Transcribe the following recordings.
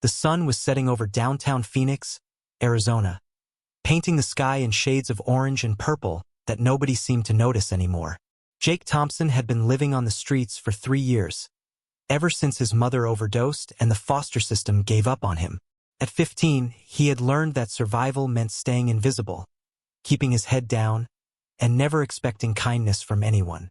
The sun was setting over downtown Phoenix, Arizona, painting the sky in shades of orange and purple that nobody seemed to notice anymore. Jake Thompson had been living on the streets for 3 years, ever since his mother overdosed and the foster system gave up on him. At 15, he had learned that survival meant staying invisible, keeping his head down, and never expecting kindness from anyone.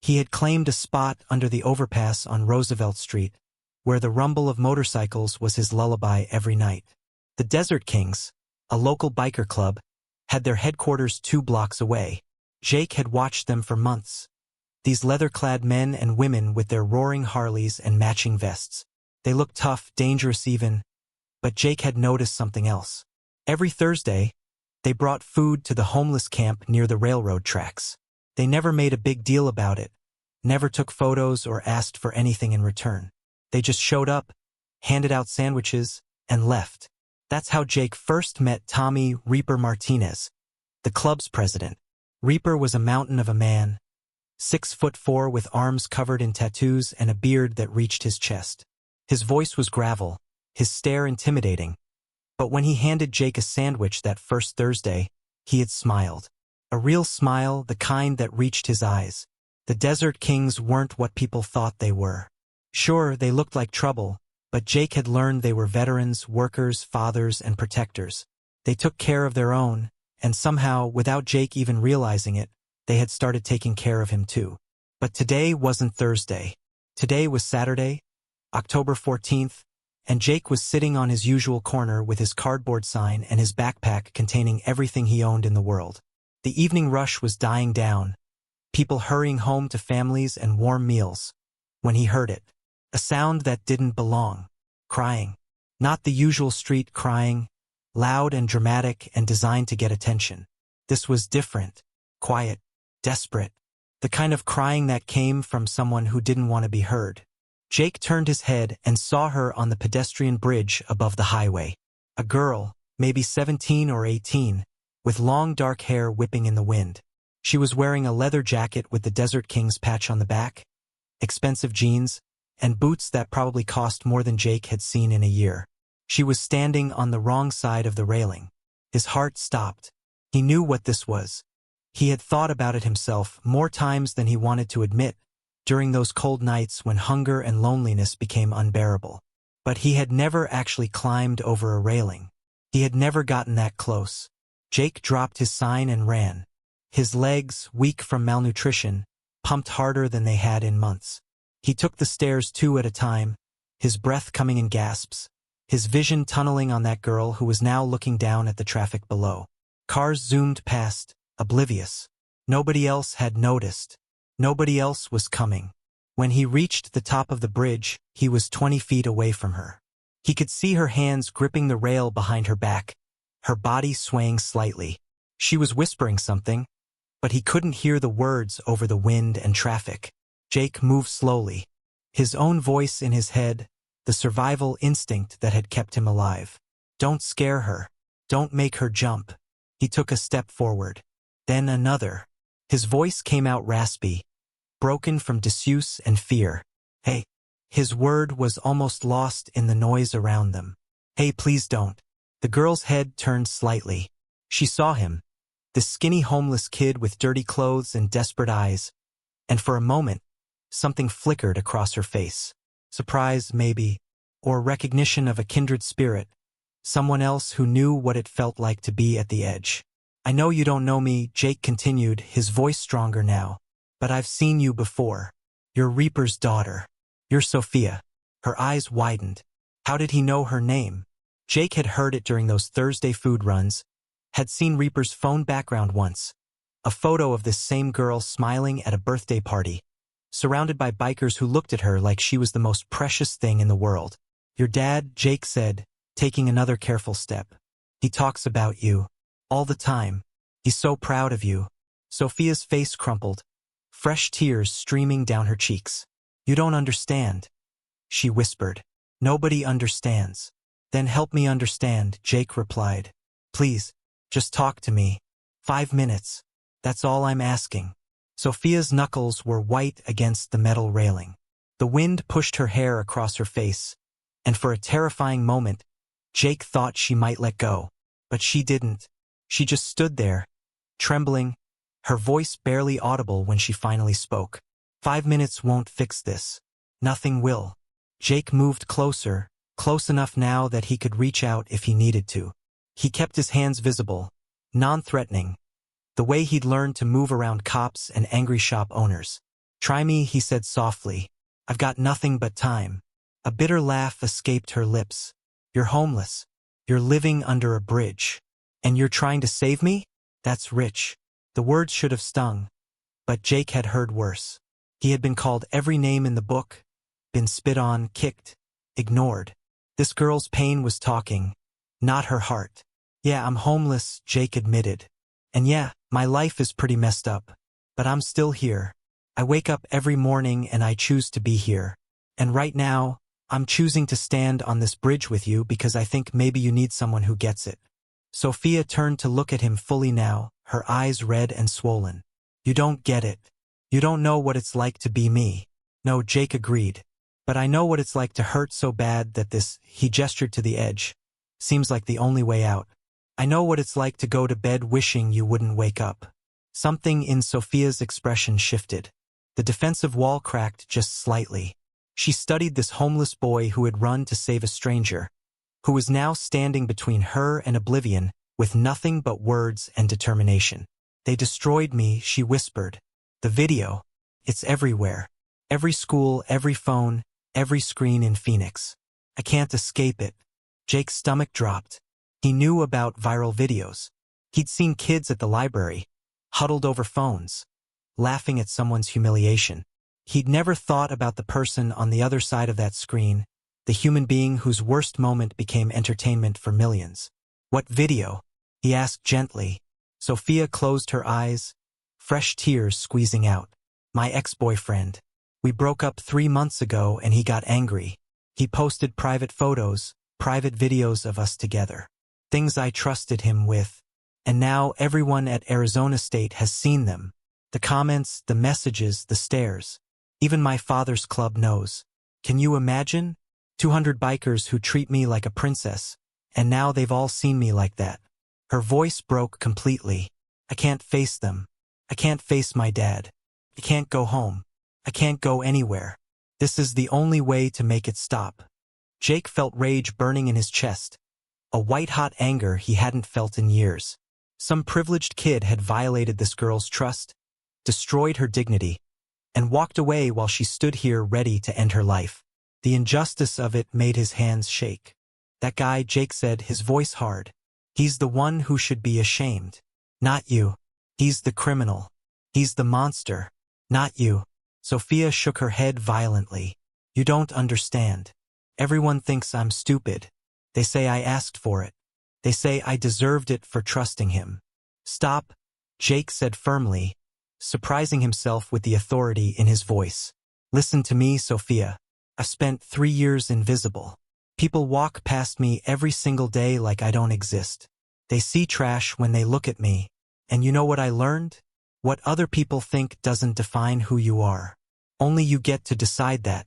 He had claimed a spot under the overpass on Roosevelt Street, where the rumble of motorcycles was his lullaby every night. The Desert Kings, a local biker club, had their headquarters 2 blocks away. Jake had watched them for months. These leather-clad men and women with their roaring Harleys and matching vests. They looked tough, dangerous even, but Jake had noticed something else. Every Thursday, they brought food to the homeless camp near the railroad tracks. They never made a big deal about it, never took photos or asked for anything in return. They just showed up, handed out sandwiches, and left. That's how Jake first met Tommy Reaper Martinez, the club's president. Reaper was a mountain of a man, 6'4" with arms covered in tattoos and a beard that reached his chest. His voice was gravel, his stare intimidating. But when he handed Jake a sandwich that first Thursday, he had smiled. A real smile, the kind that reached his eyes. The Desert Kings weren't what people thought they were. Sure, they looked like trouble, but Jake had learned they were veterans, workers, fathers, and protectors. They took care of their own, and somehow, without Jake even realizing it, they had started taking care of him too. But today wasn't Thursday. Today was Saturday, October 14th, and Jake was sitting on his usual corner with his cardboard sign and his backpack containing everything he owned in the world. The evening rush was dying down, people hurrying home to families and warm meals, when he heard it. A sound that didn't belong. Crying. Not the usual street crying, loud and dramatic and designed to get attention. This was different, quiet, desperate. The kind of crying that came from someone who didn't want to be heard. Jake turned his head and saw her on the pedestrian bridge above the highway. A girl, maybe 17 or 18, with long dark hair whipping in the wind. She was wearing a leather jacket with the Desert Kings patch on the back, expensive jeans, and boots that probably cost more than Jake had seen in a year. She was standing on the wrong side of the railing. His heart stopped. He knew what this was. He had thought about it himself more times than he wanted to admit, during those cold nights when hunger and loneliness became unbearable. But he had never actually climbed over a railing. He had never gotten that close. Jake dropped his sign and ran. His legs, weak from malnutrition, pumped harder than they had in months. He took the stairs 2 at a time, his breath coming in gasps, his vision tunneling on that girl who was now looking down at the traffic below. Cars zoomed past, oblivious. Nobody else had noticed. Nobody else was coming. When he reached the top of the bridge, he was 20 feet away from her. He could see her hands gripping the rail behind her back, her body swaying slightly. She was whispering something, but he couldn't hear the words over the wind and traffic. Jake moved slowly, his own voice in his head, the survival instinct that had kept him alive. Don't scare her. Don't make her jump. He took a step forward. Then another. His voice came out raspy, broken from disuse and fear. Hey. His word was almost lost in the noise around them. Hey, please don't. The girl's head turned slightly. She saw him, the skinny homeless kid with dirty clothes and desperate eyes, and for a moment, something flickered across her face. Surprise, maybe, or recognition of a kindred spirit, someone else who knew what it felt like to be at the edge. I know you don't know me, Jake continued, his voice stronger now, but I've seen you before. You're Reaper's daughter. You're Sophia. Her eyes widened. How did he know her name? Jake had heard it during those Thursday food runs, had seen Reaper's phone background once. A photo of this same girl smiling at a birthday party, surrounded by bikers who looked at her like she was the most precious thing in the world. Your dad, Jake said, taking another careful step. He talks about you. All the time. He's so proud of you. Sophia's face crumpled, fresh tears streaming down her cheeks. You don't understand, she whispered. Nobody understands. Then help me understand, Jake replied. Please, just talk to me. 5 minutes. That's all I'm asking. Sophia's knuckles were white against the metal railing. The wind pushed her hair across her face, and for a terrifying moment, Jake thought she might let go. But she didn't. She just stood there, trembling, her voice barely audible when she finally spoke. 5 minutes won't fix this. Nothing will. Jake moved closer, close enough now that he could reach out if he needed to. He kept his hands visible, non-threatening, the way he'd learned to move around cops and angry shop owners. "Try me," he said softly. "I've got nothing but time." A bitter laugh escaped her lips. "You're homeless. You're living under a bridge. And you're trying to save me? That's rich." The words should have stung. But Jake had heard worse. He had been called every name in the book, been spit on, kicked, ignored. This girl's pain was talking, not her heart. "Yeah, I'm homeless," Jake admitted. "And yeah, my life is pretty messed up. But I'm still here. I wake up every morning and I choose to be here. And right now, I'm choosing to stand on this bridge with you because I think maybe you need someone who gets it." Sophia turned to look at him fully now, her eyes red and swollen. "You don't get it. You don't know what it's like to be me." "No," Jake agreed. "But I know what it's like to hurt so bad that this," he gestured to the edge, "seems like the only way out. I know what it's like to go to bed wishing you wouldn't wake up." Something in Sophia's expression shifted. The defensive wall cracked just slightly. She studied this homeless boy who had run to save a stranger, who was now standing between her and oblivion with nothing but words and determination. "They destroyed me," she whispered. "The video. It's everywhere. Every school, every phone, every screen in Phoenix. I can't escape it." Jake's stomach dropped. He knew about viral videos. He'd seen kids at the library, huddled over phones, laughing at someone's humiliation. He'd never thought about the person on the other side of that screen, the human being whose worst moment became entertainment for millions. "What video?" he asked gently. Sophia closed her eyes, fresh tears squeezing out. "My ex-boyfriend. We broke up 3 months ago and he got angry. He posted private photos, private videos of us together. Things I trusted him with. And now everyone at Arizona State has seen them. The comments, the messages, the stares. Even my father's club knows. Can you imagine? 200 bikers who treat me like a princess, and now they've all seen me like that." Her voice broke completely. "I can't face them. I can't face my dad. I can't go home. I can't go anywhere. This is the only way to make it stop." Jake felt rage burning in his chest, a white-hot anger he hadn't felt in years. Some privileged kid had violated this girl's trust, destroyed her dignity, and walked away while she stood here ready to end her life. The injustice of it made his hands shake. "That guy," Jake said, his voice hard. "He's the one who should be ashamed. Not you. He's the criminal. He's the monster. Not you." Sophia shook her head violently. "You don't understand. Everyone thinks I'm stupid. They say I asked for it. They say I deserved it for trusting him." "Stop," Jake said firmly, surprising himself with the authority in his voice. "Listen to me, Sophia. I've spent 3 years invisible. People walk past me every single day like I don't exist. They see trash when they look at me. And you know what I learned? What other people think doesn't define who you are. Only you get to decide that."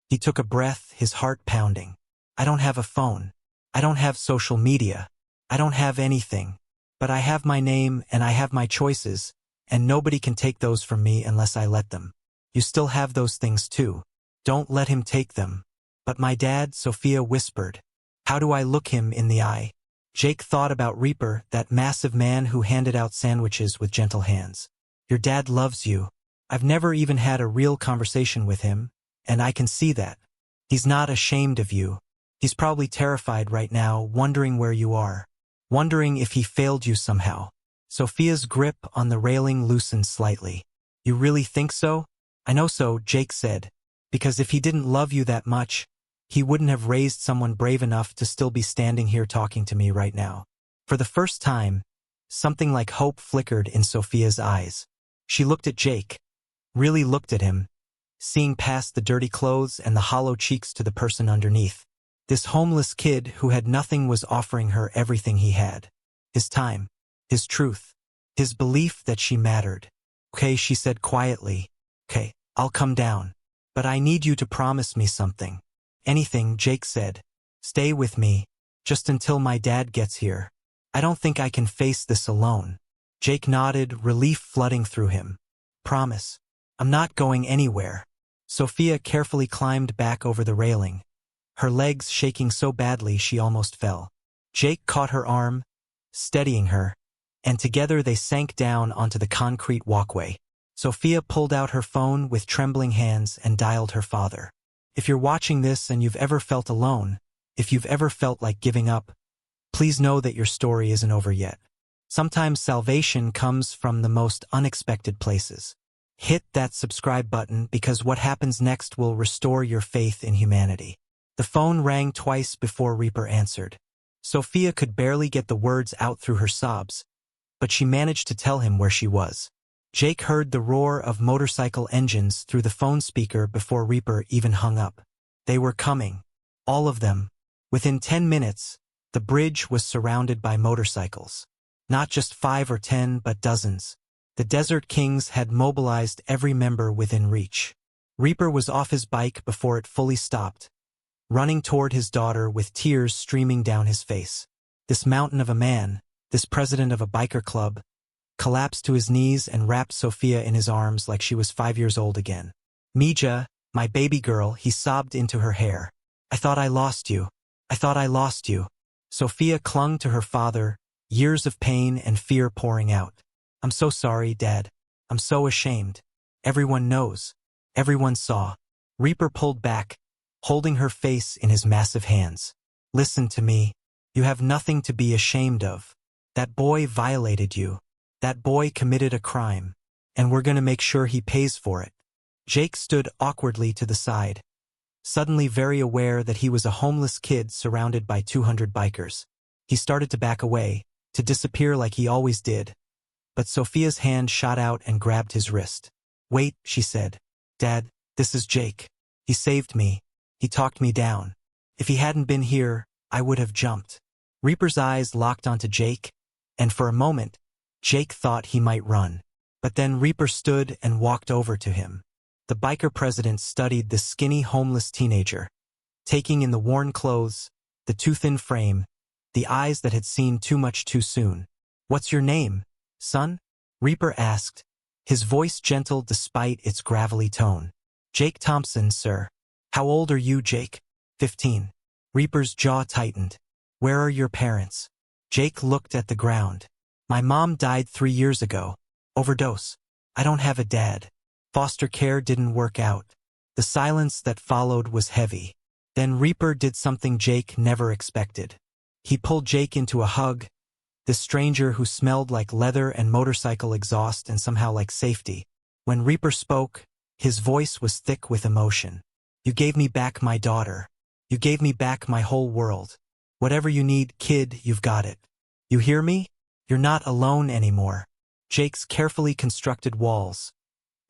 He took a breath, his heart pounding. "I don't have a phone. I don't have social media. I don't have anything. But I have my name and I have my choices, and nobody can take those from me unless I let them. You still have those things too. Don't let him take them." "But my dad," Sophia whispered. "How do I look him in the eye?" Jake thought about Reaper, that massive man who handed out sandwiches with gentle hands. "Your dad loves you. I've never even had a real conversation with him, and I can see that. He's not ashamed of you. He's probably terrified right now, wondering where you are. Wondering if he failed you somehow." Sophia's grip on the railing loosened slightly. "You really think so?" "I know so," Jake said. "Because if he didn't love you that much, he wouldn't have raised someone brave enough to still be standing here talking to me right now." For the first time, something like hope flickered in Sophia's eyes. She looked at Jake, really looked at him, seeing past the dirty clothes and the hollow cheeks to the person underneath. This homeless kid who had nothing was offering her everything he had. His time, his truth, his belief that she mattered. "Okay," she said quietly. "Okay, I'll come down. But I need you to promise me something." "Anything," Jake said. Stay with me, just until my dad gets here. I don't think I can face this alone. Jake nodded, relief flooding through him. Promise. I'm not going anywhere. Sophia carefully climbed back over the railing, her legs shaking so badly she almost fell. Jake caught her arm, steadying her, and together they sank down onto the concrete walkway. Sophia pulled out her phone with trembling hands and dialed her father. If you're watching this and you've ever felt alone, if you've ever felt like giving up, please know that your story isn't over yet. Sometimes salvation comes from the most unexpected places. Hit that subscribe button because what happens next will restore your faith in humanity. The phone rang twice before Reaper answered. Sophia could barely get the words out through her sobs, but she managed to tell him where she was. Jake heard the roar of motorcycle engines through the phone speaker before Reaper even hung up. They were coming. All of them. Within 10 minutes, the bridge was surrounded by motorcycles. Not just 5 or 10, but dozens. The Desert Kings had mobilized every member within reach. Reaper was off his bike before it fully stopped, running toward his daughter with tears streaming down his face. This mountain of a man, this president of a biker club, collapsed to his knees and wrapped Sophia in his arms like she was 5 years old again. Mija, my baby girl, he sobbed into her hair. I thought I lost you. I thought I lost you. Sophia clung to her father, years of pain and fear pouring out. I'm so sorry, Dad. I'm so ashamed. Everyone knows. Everyone saw. Reaper pulled back, holding her face in his massive hands. Listen to me. You have nothing to be ashamed of. That boy violated you. That boy committed a crime. And we're gonna make sure he pays for it. Jake stood awkwardly to the side, suddenly very aware that he was a homeless kid surrounded by 200 bikers. He started to back away, to disappear like he always did. But Sophia's hand shot out and grabbed his wrist. Wait, she said. Dad, this is Jake. He saved me. He talked me down. If he hadn't been here, I would have jumped. Reaper's eyes locked onto Jake, and for a moment, Jake thought he might run. But then Reaper stood and walked over to him. The biker president studied the skinny homeless teenager, taking in the worn clothes, the too thin frame, the eyes that had seen too much too soon. What's your name, son? Reaper asked, his voice gentle despite its gravelly tone. Jake Thompson, sir. How old are you, Jake? 15. Reaper's jaw tightened. Where are your parents? Jake looked at the ground. My mom died 3 years ago. Overdose. I don't have a dad. Foster care didn't work out. The silence that followed was heavy. Then Reaper did something Jake never expected. He pulled Jake into a hug, this stranger who smelled like leather and motorcycle exhaust and somehow like safety. When Reaper spoke, his voice was thick with emotion. You gave me back my daughter. You gave me back my whole world. Whatever you need, kid, you've got it. You hear me? You're not alone anymore. Jake's carefully constructed walls,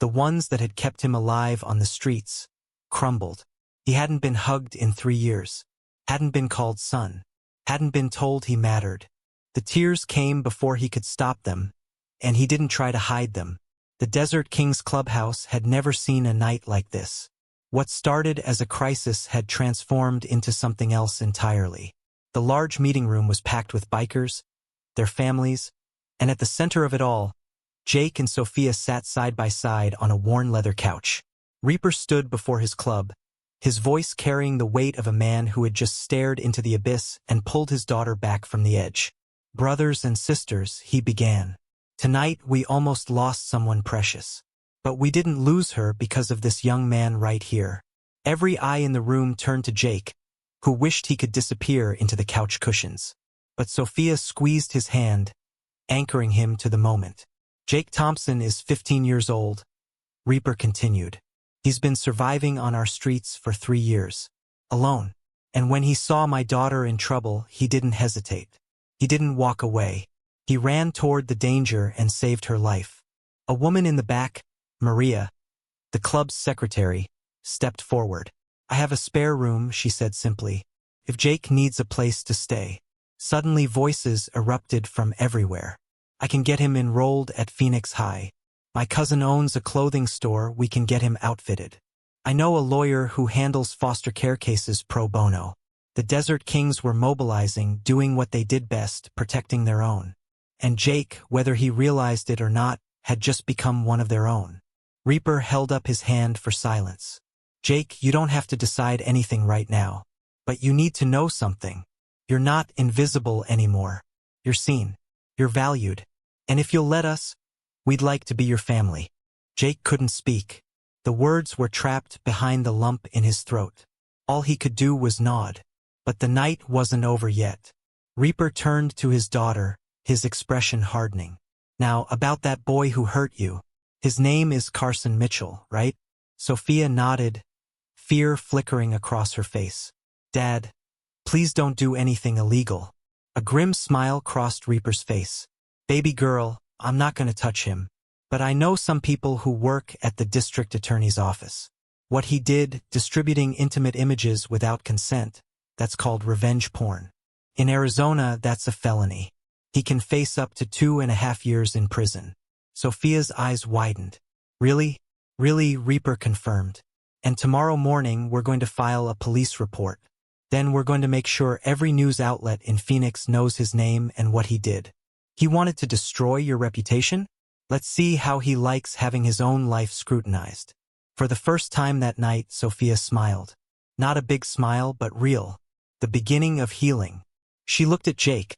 the ones that had kept him alive on the streets, crumbled. He hadn't been hugged in 3 years, hadn't been called son, hadn't been told he mattered. The tears came before he could stop them, and he didn't try to hide them. The Desert Kings clubhouse had never seen a night like this. What started as a crisis had transformed into something else entirely. The large meeting room was packed with bikers, their families, and at the center of it all, Jake and Sophia sat side by side on a worn leather couch. Reaper stood before his club, his voice carrying the weight of a man who had just stared into the abyss and pulled his daughter back from the edge. Brothers and sisters, he began. Tonight we almost lost someone precious. But we didn't lose her because of this young man right here. Every eye in the room turned to Jake, who wished he could disappear into the couch cushions. But Sophia squeezed his hand, anchoring him to the moment. Jake Thompson is 15 years old, Reaper continued. He's been surviving on our streets for 3 years, alone. And when he saw my daughter in trouble, he didn't hesitate. He didn't walk away. He ran toward the danger and saved her life. A woman in the back, Maria, the club's secretary, stepped forward. I have a spare room, she said simply, if Jake needs a place to stay. Suddenly voices erupted from everywhere. I can get him enrolled at Phoenix High. My cousin owns a clothing store, we can get him outfitted. I know a lawyer who handles foster care cases pro bono. The Desert Kings were mobilizing, doing what they did best, protecting their own. And Jake, whether he realized it or not, had just become one of their own. Reaper held up his hand for silence. Jake, you don't have to decide anything right now. But you need to know something. You're not invisible anymore. You're seen. You're valued. And if you'll let us, we'd like to be your family. Jake couldn't speak. The words were trapped behind the lump in his throat. All he could do was nod. But the night wasn't over yet. Reaper turned to his daughter, his expression hardening. Now, about that boy who hurt you. His name is Carson Mitchell, right? Sophia nodded, fear flickering across her face. Dad, please don't do anything illegal. A grim smile crossed Reaper's face. Baby girl, I'm not going to touch him. But I know some people who work at the district attorney's office. What he did, distributing intimate images without consent, that's called revenge porn. In Arizona, that's a felony. He can face up to 2.5 years in prison. Sophia's eyes widened. Really? Really, Reaper confirmed. And tomorrow morning we're going to file a police report. Then we're going to make sure every news outlet in Phoenix knows his name and what he did. He wanted to destroy your reputation? Let's see how he likes having his own life scrutinized. For the first time that night, Sophia smiled. Not a big smile, but real. The beginning of healing. She looked at Jake,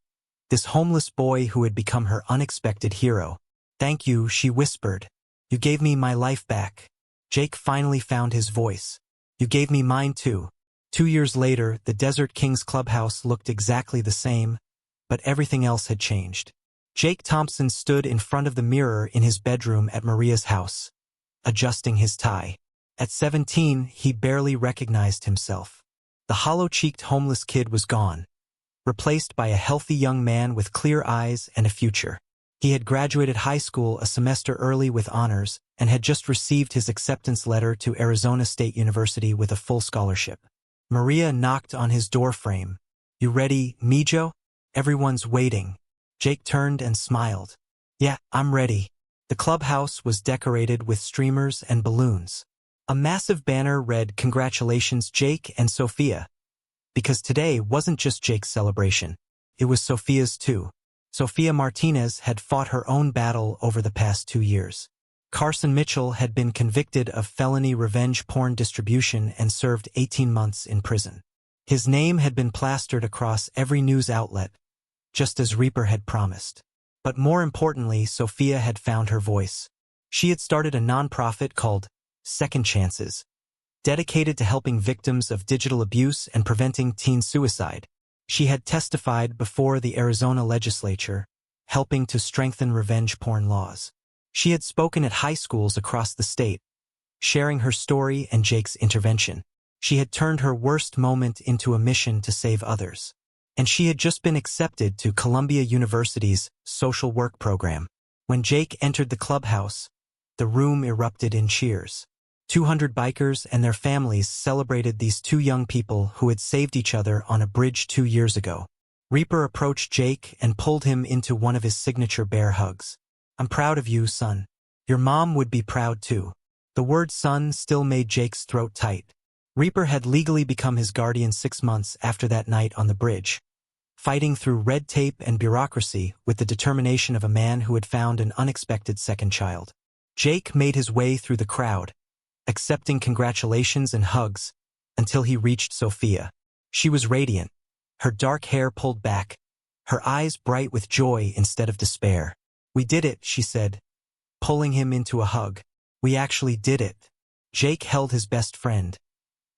this homeless boy who had become her unexpected hero. Thank you, she whispered. You gave me my life back. Jake finally found his voice. You gave me mine too. 2 years later, the Desert Kings clubhouse looked exactly the same, but everything else had changed. Jake Thompson stood in front of the mirror in his bedroom at Maria's house, adjusting his tie. At 17, he barely recognized himself. The hollow-cheeked homeless kid was gone, replaced by a healthy young man with clear eyes and a future. He had graduated high school a semester early with honors and had just received his acceptance letter to Arizona State University with a full scholarship. Maria knocked on his doorframe. You ready, Mijo? Everyone's waiting. Jake turned and smiled. Yeah, I'm ready. The clubhouse was decorated with streamers and balloons. A massive banner read, Congratulations, Jake and Sophia. Because today wasn't just Jake's celebration. It was Sophia's too. Sophia Martinez had fought her own battle over the past 2 years. Carson Mitchell had been convicted of felony revenge porn distribution and served 18 months in prison. His name had been plastered across every news outlet, just as Reaper had promised. But more importantly, Sophia had found her voice. She had started a nonprofit called Second Chances, dedicated to helping victims of digital abuse and preventing teen suicide. She had testified before the Arizona legislature, helping to strengthen revenge porn laws. She had spoken at high schools across the state, sharing her story and Jake's intervention. She had turned her worst moment into a mission to save others. And she had just been accepted to Columbia University's social work program. When Jake entered the clubhouse, the room erupted in cheers. 200 bikers and their families celebrated these two young people who had saved each other on a bridge 2 years ago. Reaper approached Jake and pulled him into one of his signature bear hugs. I'm proud of you, son. Your mom would be proud too. The word son still made Jake's throat tight. Reaper had legally become his guardian 6 months after that night on the bridge, fighting through red tape and bureaucracy with the determination of a man who had found an unexpected second child. Jake made his way through the crowd, accepting congratulations and hugs, until he reached Sophia. She was radiant, her dark hair pulled back, her eyes bright with joy instead of despair. We did it, she said, pulling him into a hug. We actually did it. Jake held his best friend,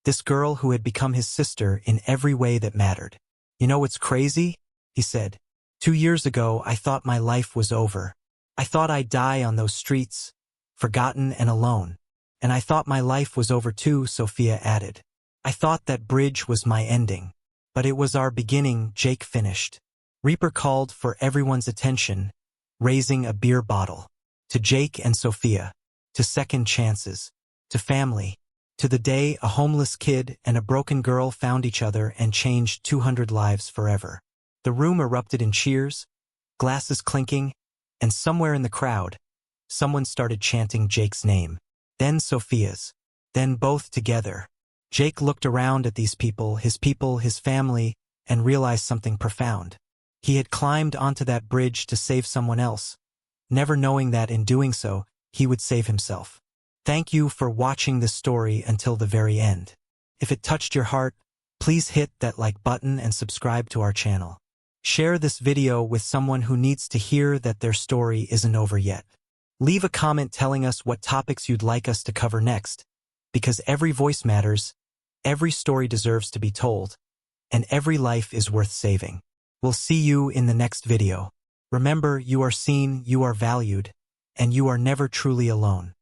this girl who had become his sister in every way that mattered. You know what's crazy? He said. 2 years ago, I thought my life was over. I thought I'd die on those streets, forgotten and alone. And I thought my life was over too, Sophia added. I thought that bridge was my ending. But it was our beginning, Jake finished. Reaper called for everyone's attention, raising a beer bottle. To Jake and Sophia. To second chances. To family. To the day a homeless kid and a broken girl found each other and changed 200 lives forever. The room erupted in cheers, glasses clinking, and somewhere in the crowd, someone started chanting Jake's name. Then Sophia's. Then both together. Jake looked around at these people, his family, and realized something profound. He had climbed onto that bridge to save someone else, never knowing that in doing so, he would save himself. Thank you for watching this story until the very end. If it touched your heart, please hit that like button and subscribe to our channel. Share this video with someone who needs to hear that their story isn't over yet. Leave a comment telling us what topics you'd like us to cover next, because every voice matters, every story deserves to be told, and every life is worth saving. We'll see you in the next video. Remember, you are seen, you are valued, and you are never truly alone.